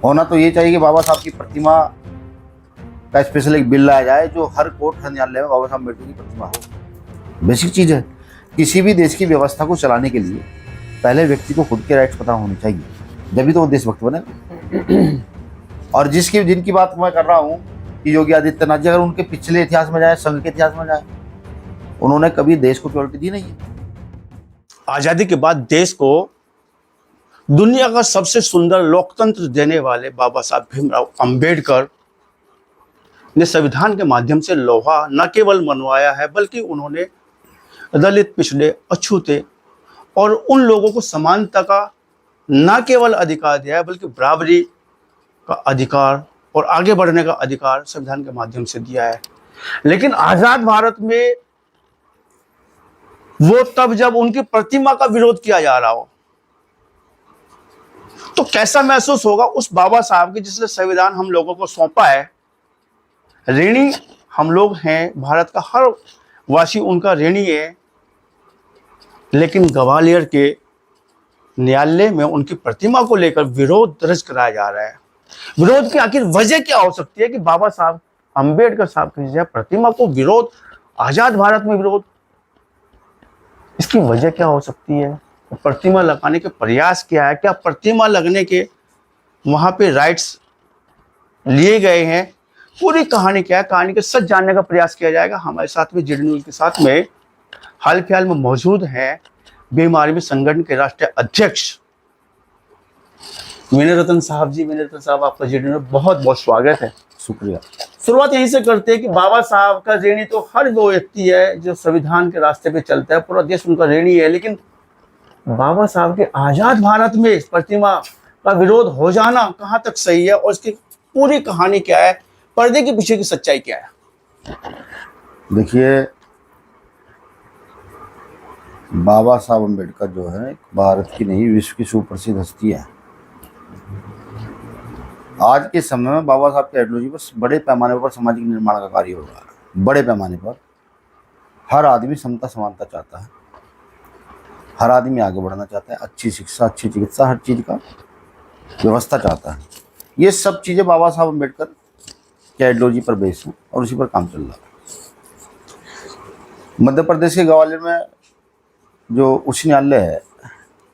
होना तो ये चाहिए कि बाबा साहब की प्रतिमा का स्पेशल एक बिल लाया जाए जो हर कोर्ट न्यायालय में बाबा साहब अम्बेडकर की प्रतिमा हो। बेसिक चीज़ है। किसी भी देश की व्यवस्था को चलाने के लिए पहले व्यक्ति को खुद के राइट्स पता होने चाहिए, जब तो वो देशभक्त बनेगा। और जिनकी बात मैं कर रहा हूँ कि योगी आदित्यनाथ जी, अगर उनके पिछले इतिहास में जाए, संघ के इतिहास में जाए, उन्होंने कभी देश को प्योरिटी दी नहीं है। आजादी के बाद देश को दुनिया का सबसे सुंदर लोकतंत्र देने वाले बाबा साहब भीमराव अंबेडकर ने संविधान के माध्यम से लोहा न केवल मनवाया है, बल्कि उन्होंने दलित, पिछड़े, अछूते और उन लोगों को समानता का न केवल अधिकार दिया है, बल्कि बराबरी का अधिकार और आगे बढ़ने का अधिकार संविधान के माध्यम से दिया है। लेकिन आजाद भारत में वो तब जब उनकी प्रतिमा का विरोध किया जा रहा हो, तो कैसा महसूस होगा उस बाबा साहब की जिसने संविधान हम लोगों को सौंपा है। ऋणी हम लोग हैं, भारत का हर वासी उनका ऋणी है, लेकिन ग्वालियर के न्यायालय में उनकी प्रतिमा को लेकर विरोध दर्ज कराया जा रहा है। विरोध की आखिर वजह क्या हो सकती है कि बाबा साहब अंबेडकर साहब की प्रतिमा को विरोध, आजाद भारत में विरोध, इसकी वजह क्या हो सकती है? प्रतिमा लगाने के प्रयास क्या है? क्या प्रतिमा लगने के वहां पे राइट्स लिए गए हैं? पूरी कहानी क्या है, कहानी के सच जानने का प्रयास किया जाएगा। हमारे साथ में जेडी न्यूज के साथ में हाल फिलहाल में मौजूद हैं भीम आर्मी संगठन के राष्ट्रीय अध्यक्ष विनय रतन साहब जी। विनय रतन साहब, आपका जेडी न्यूज में बहुत बहुत स्वागत है। शुक्रिया। शुरुआत यहीं से करते हैं कि बाबा साहब का ऋणी तो हर वो व्यक्ति है जो संविधान के रास्ते पे चलता है, पूरा देश उनका ऋणी है, लेकिन बाबा साहब के आजाद भारत में प्रतिमा का विरोध हो जाना कहाँ तक सही है और इसकी पूरी कहानी क्या है, पर्दे के पीछे की सच्चाई क्या है? देखिए, बाबा साहब अम्बेडकर जो है भारत की नहीं, विश्व की सुप्रसिद्ध हस्ती है। आज के समय में बाबा साहब की आइडियोलॉजी पर बड़े पैमाने पर सामाजिक निर्माण का कार्य हो रहा है। बड़े पैमाने पर हर आदमी समता समानता चाहता है, हर आदमी आगे बढ़ना चाहता है, अच्छी शिक्षा, अच्छी चिकित्सा, हर चीज़ का व्यवस्था चाहता है। ये सब चीज़ें बाबा साहब अम्बेडकर की आइडियोलॉजी पर बेस हैं और उसी पर काम चल रहा है। मध्य प्रदेश के ग्वालियर में जो उच्च न्यायालय है,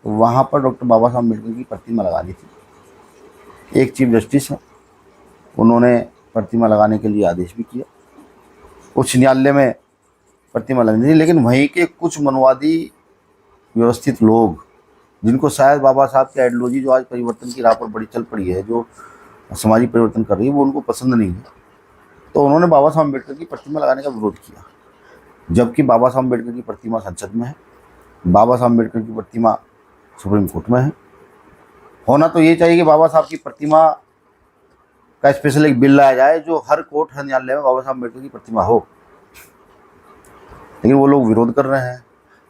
वहाँ पर डॉक्टर बाबा साहब अम्बेडकर की प्रतिमा लगानी थी। एक चीफ जस्टिस है, उन्होंने प्रतिमा लगाने के लिए आदेश भी किया। उच्च न्यायालय में प्रतिमा लगनी थी, लेकिन वहीं के कुछ मनवादी व्यवस्थित लोग, जिनको शायद बाबा साहब की आइडियोलॉजी जो आज परिवर्तन की राह पर बड़ी चल पड़ी है, जो सामाजिक परिवर्तन कर रही है, वो उनको पसंद नहीं है, तो उन्होंने बाबा साहब अम्बेडकर की प्रतिमा लगाने का विरोध किया। जबकि बाबा साहब अम्बेडकर की प्रतिमा संसद में है, बाबा साहब अम्बेडकर की प्रतिमा सुप्रीम कोर्ट में है। होना तो ये चाहिए कि बाबा साहब की प्रतिमा का स्पेशल एक बिल लाया जाए जो हर कोर्ट, हर न्यायालय में बाबा साहब अम्बेडकर की प्रतिमा हो। लेकिन वो लोग विरोध कर रहे हैं।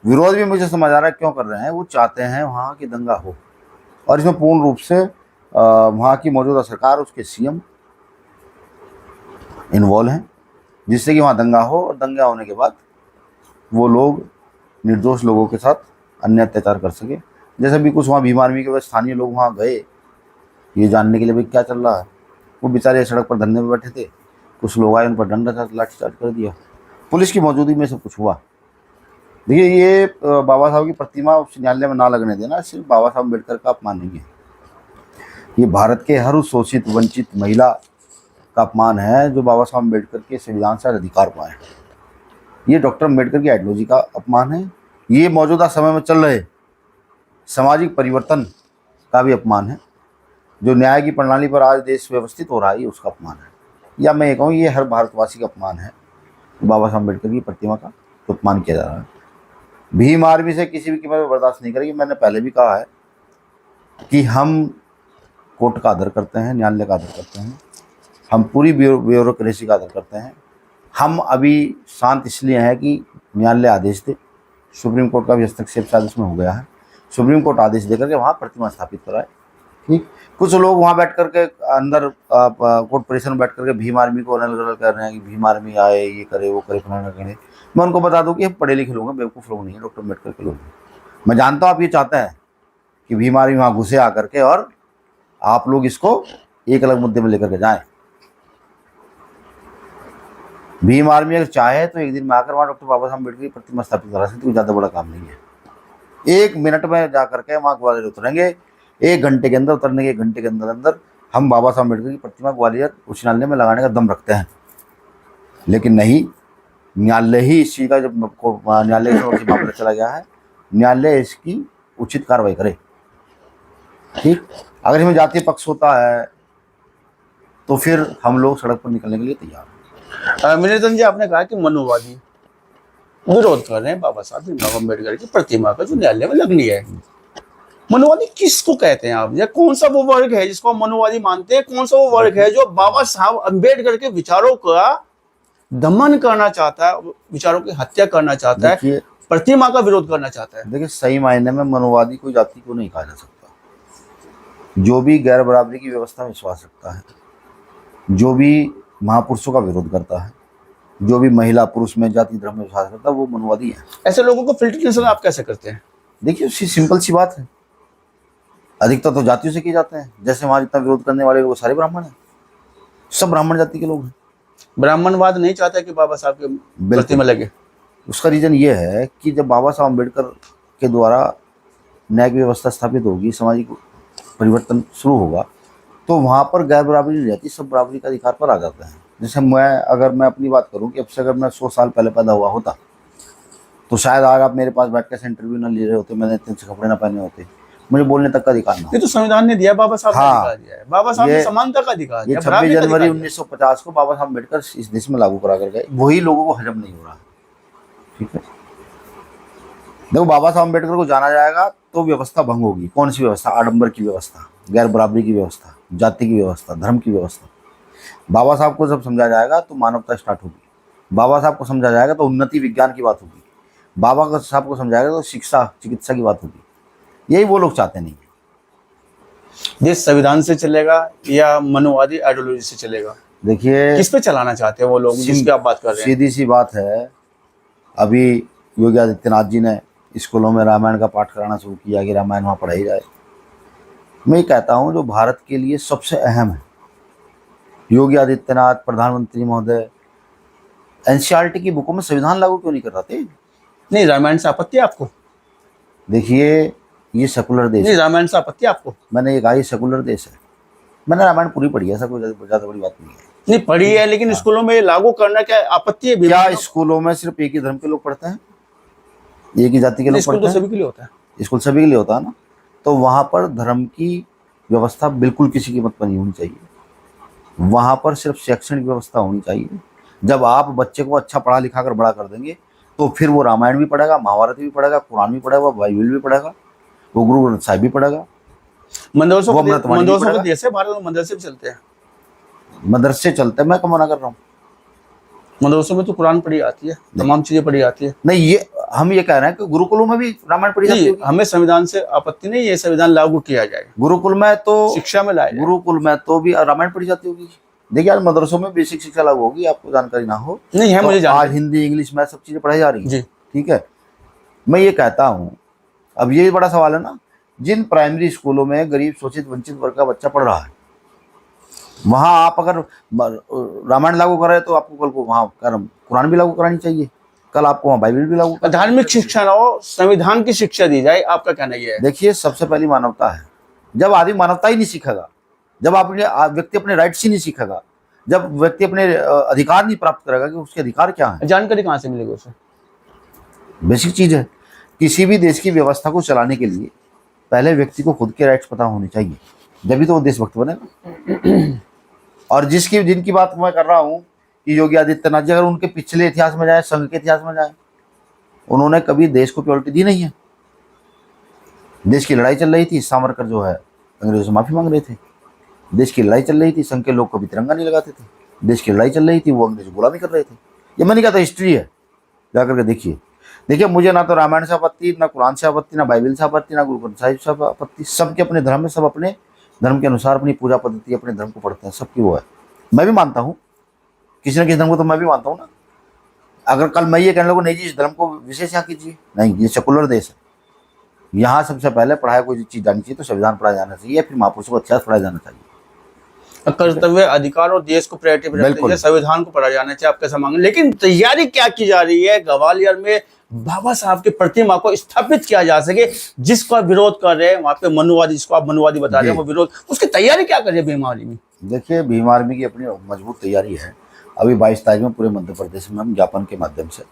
विरोध भी मुझे समझ आ रहा है क्यों कर रहे हैं। वो चाहते हैं वहाँ की दंगा हो, और इसमें पूर्ण रूप से वहाँ की मौजूदा सरकार, उसके सीएम इन्वॉल्व हैं, जिससे कि वहाँ दंगा हो, और दंगा होने के बाद वो लोग निर्दोष लोगों के साथ अन्य अत्याचार कर सके। जैसे भी कुछ वहाँ भीम आर्मी के स्थानीय लोग वहाँ गए ये जानने के लिए भाई क्या चल रहा है। वो बेचारे सड़क पर धरने में बैठे थे, कुछ लोग आए, उन पर डंडा लाठीचार्ज कर दिया। पुलिस की मौजूदगी में सब कुछ हुआ। देखिए, ये बाबा साहब की प्रतिमा उच्च न्यायालय में ना लगने देना सिर्फ बाबा साहब अम्बेडकर का अपमान नहीं है, ये भारत के हर उस शोषित वंचित महिला का अपमान है जो बाबा साहब अम्बेडकर के संविधान से अधिकार पाए। ये डॉक्टर अम्बेडकर की आइडियोलॉजी का अपमान है। ये मौजूदा समय में चल रहे सामाजिक परिवर्तन का भी अपमान है। जो न्याय की प्रणाली पर आज देश व्यवस्थित हो रहा है, ये उसका अपमान है। या मैं ये कहूँ, ये हर भारतवासी का अपमान है। बाबा साहब अम्बेडकर की प्रतिमा का तो अपमान किया जा रहा है। भीम आर्मी से किसी भी कीमत पर बर्दाश्त नहीं करेगी। मैंने पहले भी कहा है कि हम कोर्ट का आदर करते हैं, न्यायालय का आदर करते हैं, हम पूरी ब्यूरोक्रेसी का आदर करते हैं। हम अभी शांत इसलिए हैं कि न्यायालय आदेश दे। सुप्रीम कोर्ट का भी हस्तक्षेप शायद इसमें हो गया है। सुप्रीम कोर्ट आदेश देकर के वहाँ प्रतिमा स्थापित कराए। ठीक, कुछ लोग वहाँ बैठ करके अंदर कोर्ट परिसर में बैठ करके भीम आर्मी को अनल कर रहे हैं कि भीम आर्मी आए, ये करे, वो करे, फलाना करे। मैं उनको बता दूं कि ये पढ़े लिखे लोग हैं, बेवकूफ़ लोग नहीं है, डॉक्टर अम्बेडकर के लोग हैं। मैं जानता हूँ आप ये चाहते हैं कि भीम आर्मी वहाँ घुसे आकर के और आप लोग इसको एक अलग मुद्दे में लेकर के जाएं। भीम आर्मी अगर चाहे तो एक दिन में आकर वहाँ डॉक्टर बाबा साहब अम्बेडकर की प्रतिमा स्थापित करा सकती है, ज़्यादा बड़ा काम नहीं है। 1 मिनट में जा करके वहाँ ग्वालियर उतरेंगे, 1 घंटे के अंदर उतरने के 1 घंटे के अंदर अंदर हम बाबा साहब अम्बेडकर की प्रतिमा ग्वालियर उच्च न्यायालय में लगाने का दम रखते हैं। लेकिन नहीं, न्यायालय ही इस चीज़ का जब न्यायालय की मामला चला गया है, न्यायालय इसकी उचित कार्रवाई करे। ठीक, अगर इसमें जातीय पक्ष होता है तो फिर हम लोग सड़क पर निकलने के लिए तैयार हैं। मिलिंद जी, आपने कहा कि मनुवादी विरोध कर रहे हैं बाबा साहब भीमराव अम्बेडकर की प्रतिमा का जो न्यायालय में लगनी है। मनुवादी किसको कहते हैं आप, या कौन सा वो वर्ग है जिसको हम मनुवादी मानते हैं? कौन सा वो वर्ग है जो बाबा साहब अम्बेडकर के विचारों का दमन करना चाहता है, विचारों की हत्या करना चाहता है, प्रतिमा का विरोध करना चाहता है? देखिए, सही मायने में मनुवादी कोई जाति को नहीं कहा जा सकता। जो भी गैर बराबरी की व्यवस्था में विश्वास रखता है, जो भी महापुरुषों का विरोध करता है, जो भी महिला पुरुष में जाति धर्म में विश्वास करता है, वो मनुवादी है। ऐसे लोगों को फिल्ट्रेशन आप कैसे करते हैं? देखिए, सिंपल सी बात है, अधिकतर तो जातियों से किए जाते हैं। जैसे वहाँ जितना विरोध करने वाले लोग सारे ब्राह्मण हैं, सब ब्राह्मण जाति के लोग हैं। ब्राह्मणवाद नहीं चाहता कि बाबा साहब के प्रतिमा लगे। उसका रीजन ये है कि जब बाबा साहब अम्बेडकर के द्वारा न्यायिक व्यवस्था स्थापित होगी, सामाजिक परिवर्तन शुरू होगा, तो वहाँ पर गैर बराबरी नहीं रहती, सब बराबरी का अधिकार पर आ जाते हैं। जैसे अगर मैं अपनी बात करूँ कि अब से अगर मैं 100 साल पहले पैदा हुआ होता तो शायद आज आप मेरे पास बैठ के इंटरव्यू ना ले रहे होते, मैंने इतने अच्छे कपड़े ना पहने होते, मुझे बोलने तक का अधिकार ना। ये तो संविधान ने दिया, बाबा साहब ने हाँ, अधिकार दिया है। बाबा साहब ने समानता का अधिकार दिया। 26 जनवरी 1950 को बाबा साहब अम्बेडकर इस देश में लागू करा कर गए, वही लोगों को हजम नहीं हो रहा। ठीक है, देखो, बाबा साहब अम्बेडकर को जाना जाएगा तो व्यवस्था भंग होगी। कौन सी व्यवस्था? आडंबर की व्यवस्था, गैर बराबरी की व्यवस्था, जाति की व्यवस्था, धर्म की व्यवस्था। बाबा साहब को जब समझा जाएगा तो मानवता स्टार्ट होगी। बाबा साहब को समझा जाएगा तो उन्नति विज्ञान की बात होगी। बाबा साहब को समझाएगा तो शिक्षा चिकित्सा की बात होगी। यही वो लोग चाहते नहीं। देश संविधान से चलेगा या मनुवादी आइडियोलॉजी से चलेगा? देखिए, किस पे चलाना चाहते हैं वो लोग जिसकी आप बात कर रहे हैं? सीधी सी बात है, अभी योगी आदित्यनाथ जी ने स्कूलों में रामायण का पाठ कराना शुरू किया कि रामायण वहाँ पढ़ाई जाए। मैं ये कहता हूँ जो भारत के लिए सबसे अहम है, योगी आदित्यनाथ प्रधानमंत्री महोदय एनसीईआरटी की बुकों में संविधान लागू क्यों नहीं कराते? नहीं, रामायण से आपत्ति है आपको? देखिए, ये सेकुलर देश नहीं, रामायण से आपत्ति है आपको? मैंने ये कहा, ये सेकुलर देश है। मैंने रामायण पूरी पढ़ी है, ऐसा कोई ज़्यादा बड़ी बात नहीं है। नहीं पढ़ी है, लेकिन स्कूलों में लागू करना क्या आपत्ति है? क्या स्कूलों में सिर्फ एक ही धर्म के लोग पढ़ते हैं, एक ही जाति के लोग पढ़ते हैं? सभी के लिए होता है। स्कूल सभी के लिए होता है ना। तो वहाँ पर धर्म की व्यवस्था बिल्कुल किसी कीमत पर नहीं होनी चाहिए। वहाँ पर सिर्फ शैक्षणिक व्यवस्था होनी चाहिए। जब आप बच्चे को अच्छा पढ़ा लिखा कर बड़ा कर देंगे तो फिर वो रामायण भी पढ़ेगा, महाभारत भी पढ़ेगा, कुरान भी पढ़ेगा, बाइबल भी पढ़ेगा, वो गुरु ग्रंथ साहिब भी पढ़ेगा। मदरसों का देश है भारत में, मदरसे भी चलते हैं। मदरसे चलते हैं, मैं कम मना कर रहा हूँ। मदरसों में तो कुरान पढ़ी आती है, तमाम चीजें पढ़ी आती है। नहीं, ये हम ये कह रहे हैं कि गुरुकुलों में भी रामायण पढ़ी जाती है। हमें संविधान से आपत्ति नहीं, ये संविधान लागू किया जाए। गुरुकुल में तो शिक्षा में लाए, गुरुकुल में तो भी रामायण पढ़ी जाती होगी। देखिए, आज मदरसों में बेसिक शिक्षा लागू होगी, आपको जानकारी ना हो? नहीं है, मुझे आज हिंदी, इंग्लिश, मैथ सब चीजें पढ़ाई जा रही है। ठीक है, मैं ये कहता हूँ, अब ये बड़ा सवाल है ना, जिन प्राइमरी स्कूलों में गरीब शोषित वंचित वर्ग का बच्चा पढ़ रहा है, वहाँ आप अगर रामायण लागू करें तो आपको कल को वहाँ कुरान भी लागू करानी चाहिए, कल आपको वहाँ बाइबल भी लागू। धार्मिक शिक्षा ना हो, संविधान की शिक्षा दी जाए, आपका कहना ये है? देखिए, सबसे पहली मानवता है। जब आदमी मानवता ही नहीं सीखेगा, जब व्यक्ति अपने राइट्स ही नहीं सीखेगा, जब व्यक्ति अपने अधिकार नहीं प्राप्त करेगा कि उसके अधिकार क्या है, जानकारी कहाँ से मिलेगी उसे? बेसिक चीज है। किसी भी देश की व्यवस्था को चलाने के लिए पहले व्यक्ति को खुद के राइट्स पता होने चाहिए, जब भी तो वो देशभक्त बनेगा। और जिनकी बात मैं कर रहा हूँ कि योगी आदित्यनाथ जी, अगर उनके पिछले इतिहास में जाए, संघ के इतिहास में जाए, उन्होंने कभी देश को प्योरिटी दी नहीं है। देश की लड़ाई चल रही थी, सावरकर जो है अंग्रेजों से माफी मांग रहे थे। देश की लड़ाई चल रही थी, संघ के लोग कभी तिरंगा नहीं लगाते थे। देश की लड़ाई चल रही थी, वो अंग्रेज गुलामी कर रहे थे। ये मैंने कहा था, हिस्ट्री है, जाकर के देखिए। देखिए, मुझे ना तो रामायण से आपत्ति, ना कुरान से आपत्ति, ना बाइबल से आपत्ति, ना गुरु ग्रंथ साहिब से आपत्ति। सबके अपने धर्म में, सब अपने धर्म के अनुसार अपनी पूजा पद्धति, अपने धर्म को पढ़ते हैं, सबकी वो है। मैं भी मानता हूँ किसी न किसी धर्म को, तो मैं भी मानता हूँ ना। अगर कल मैं ये कहने लगूँ नहीं जी इस धर्म को विशेष यहाँ कीजिए, नहीं, ये सेकुलर देश है। यहाँ सबसे पहले पढ़ाया कोई चीज़ जानी चाहिए तो संविधान पढ़ाया जाना चाहिए, फिर महापुरुषों को इतिहास पढ़ाया जाना चाहिए। कर्तव्य, अधिकार और देश को प्रायोरिटी पे रखते बिल्कुल। हुए संविधान को पढ़ा जाना चाहिए, आप कैसा मांगे। लेकिन तैयारी क्या की जा रही है ग्वालियर में बाबा साहब की प्रतिमा को स्थापित किया जा सके, जिसका विरोध कर रहे हैं वहां पे मनुवादी, जिसको आप मनुवादी बता रहे हैं, जी। वो विरोध, उसकी तैयारी क्या कर रही है बीमारी में? देखिए, भीम आर्मी की अपनी मजबूत तैयारी है। अभी 22 तारीख में पूरे मध्य प्रदेश में हम ज्ञापन के माध्यम से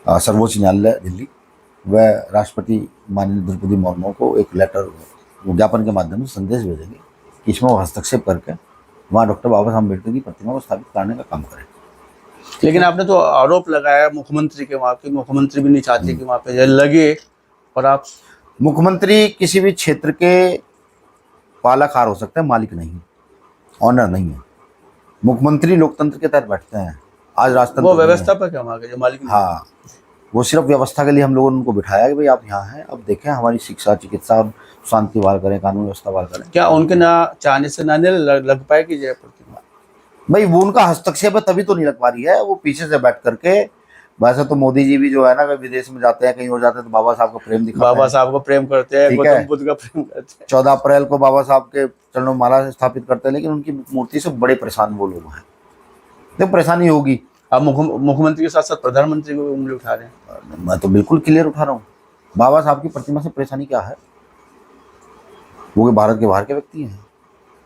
सर्वोच्च न्यायालय दिल्ली व राष्ट्रपति माननीय द्रौपदी मुर्मू को एक लेटर, ज्ञापन के माध्यम से संदेश भेजेंगे कि इसमें वो हस्तक्षेप करके वहाँ डॉक्टर बाबा साहब अम्बेडकर की प्रतिमा को स्थापित करने का काम करें। लेकिन आपने तो आरोप लगाया मुख्यमंत्री के, वहां के मुख्यमंत्री भी नहीं चाहते कि वहां पे लगे, और आप मुख्यमंत्री किसी भी क्षेत्र के पालाकार हो सकते हैं, मालिक नहीं, ऑनर नहीं है। मुख्यमंत्री लोकतंत्र के तहत बैठते हैं। आज राजतंत्र वो नहीं है। व्यवस्था पर क्या वहां के जो मालिक नहीं? हाँ, वो सिर्फ व्यवस्था के लिए हम लोगों ने उनको बिठाया कि भाई आप यहाँ हैं, अब देखें हमारी शिक्षा, चिकित्सा और शांति बहाल करें, कानून व्यवस्था बहाल करें। क्या उनके ना चाहने से ना लग पाएगी जयपुर की? भाई वो उनका हस्तक्षेप है, तभी तो नहीं लग पा रही है। वो पीछे से बैठ करके, वैसे तो मोदी जी भी जो है ना, कहीं विदेश में जाते हैं, कहीं और जाते हैं, तो बाबा साहब का प्रेम दिखाते बाबा हैं। साहब को प्रेम करते हैं, ठीक है। गौतम बुद्ध का प्रेम करते हैं। 14 अप्रैल को बाबा साहब के चरणों में माला स्थापित करते हैं, लेकिन उनकी मूर्ति से बड़े परेशान वो लोग हैं। देखो, परेशानी होगी। अब मुख्यमंत्री के साथ साथ प्रधानमंत्री को भी उंगली उठा रहे हैं। मैं तो बिल्कुल क्लियर उठा रहा हूँ, बाबा साहब की प्रतिमा से परेशानी क्या है? वो भारत के बाहर के व्यक्ति हैं।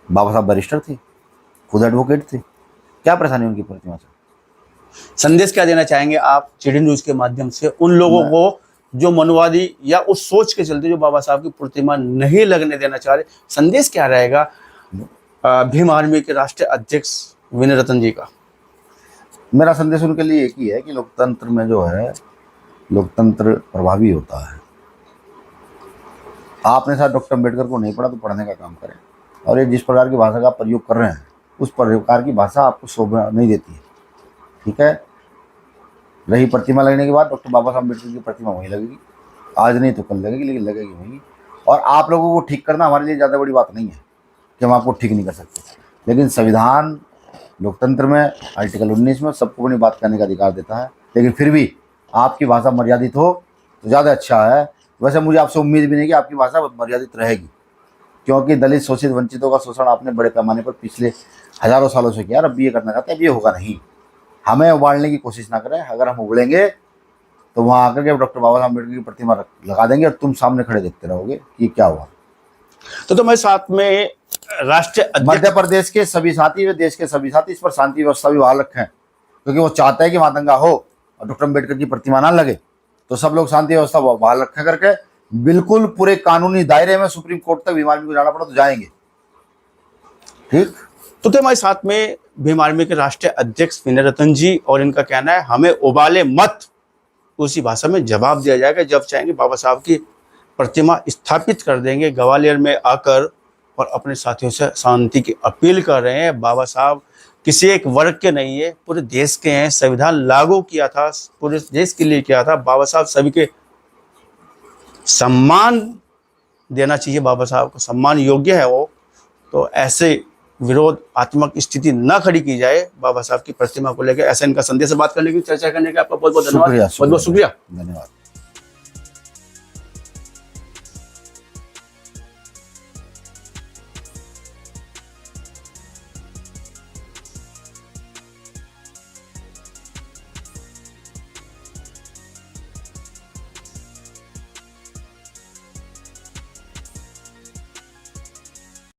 बाबा साहब बैरिस्टर थे, खुद एडवोकेट थे, क्या परेशानी उनकी प्रतिमा से? संदेश क्या देना चाहेंगे आप चिड़ी न्यूज के माध्यम से उन लोगों को जो मनुवादी या उस सोच के चलते जो बाबा साहब की प्रतिमा नहीं लगने देना चाह रहे? संदेश क्या रहेगा भीम आर्मी के राष्ट्रीय अध्यक्ष विनय रतन जी का? मेरा संदेश उनके लिए एक ही है कि लोकतंत्र में जो है, लोकतंत्र प्रभावी होता है। आपने साथ डॉक्टर अम्बेडकर को नहीं पढ़ा तो पढ़ने का काम करें, और ये जिस प्रकार की भाषा का प्रयोग कर रहे हैं, उस प्रकार की भाषा आपको शोभा नहीं देती है। ठीक है। रही प्रतिमा लगने के बाद, डॉक्टर बाबा साहब अम्बेडकर की प्रतिमा वहीं लगेगी, आज नहीं तो कल लगेगी, लेकिन लगेगी वहीं। और आप लोगों को ठीक करना हमारे लिए ज़्यादा बड़ी बात नहीं है कि हम आपको ठीक नहीं कर सकते, लेकिन संविधान लोकतंत्र में आर्टिकल 19 में सबको अपनी बात करने का अधिकार देता है। लेकिन फिर भी आपकी भाषा मर्यादित हो तो ज़्यादा अच्छा है। वैसे मुझे आपसे उम्मीद भी नहीं कि आपकी भाषा मर्यादित रहेगी, क्योंकि दलित, शोषित, वंचितों का शोषण आपने बड़े पैमाने पर पिछले हज़ारों सालों से किया। अब ये करना चाहते हैं, अब ये होगा नहीं। हमें उबालने की कोशिश ना करें। अगर हम उबलेंगे तो वहाँ आकर के डॉक्टर बाबा साहब अम्बेडकर की प्रतिमा लगा देंगे और तुम सामने खड़े देखते रहोगे कि क्या हुआ। तो तुम्हारे साथ में राष्ट्रीय अध्यक्ष मध्य प्रदेश के सभी साथी व देश के सभी साथी इस पर शांति व्यवस्था भी बहाल रखें, क्योंकि वो चाहते हैं कि वहाँ दंगा हो और डॉक्टर अम्बेडकर की प्रतिमा ना लगे। तो सब लोग शांति व्यवस्था बहाल रखें करके बिल्कुल पूरे कानूनी दायरे में सुप्रीम कोर्ट तक भीम आर्मी को जाना पड़ा तो जाएंगे। ठीक। तो हमारे साथ में भीम आर्मी के राष्ट्रीय अध्यक्ष विनय रतन जी, और इनका कहना है हमें उबाले मत, उसी भाषा में जवाब दिया जाएगा। जब चाहेंगे बाबा साहब की प्रतिमा स्थापित कर देंगे ग्वालियर में आकर, और अपने साथियों से शांति की अपील कर रहे हैं। बाबा साहब किसी एक वर्ग के नहीं है, पूरे देश के हैं। संविधान लागू किया था, पूरे देश के लिए किया था। बाबा साहब सभी के सम्मान देना चाहिए, बाबा साहब को सम्मान योग्य है वो। तो ऐसे विरोधात्मक स्थिति न खड़ी की जाए बाबा साहब की प्रतिमा को लेकर। ऐसा इनका संदेश। से बात करने की, चर्चा करने का आपका बहुत बहुत धन्यवाद, बहुत बहुत शुक्रिया। धन्यवाद।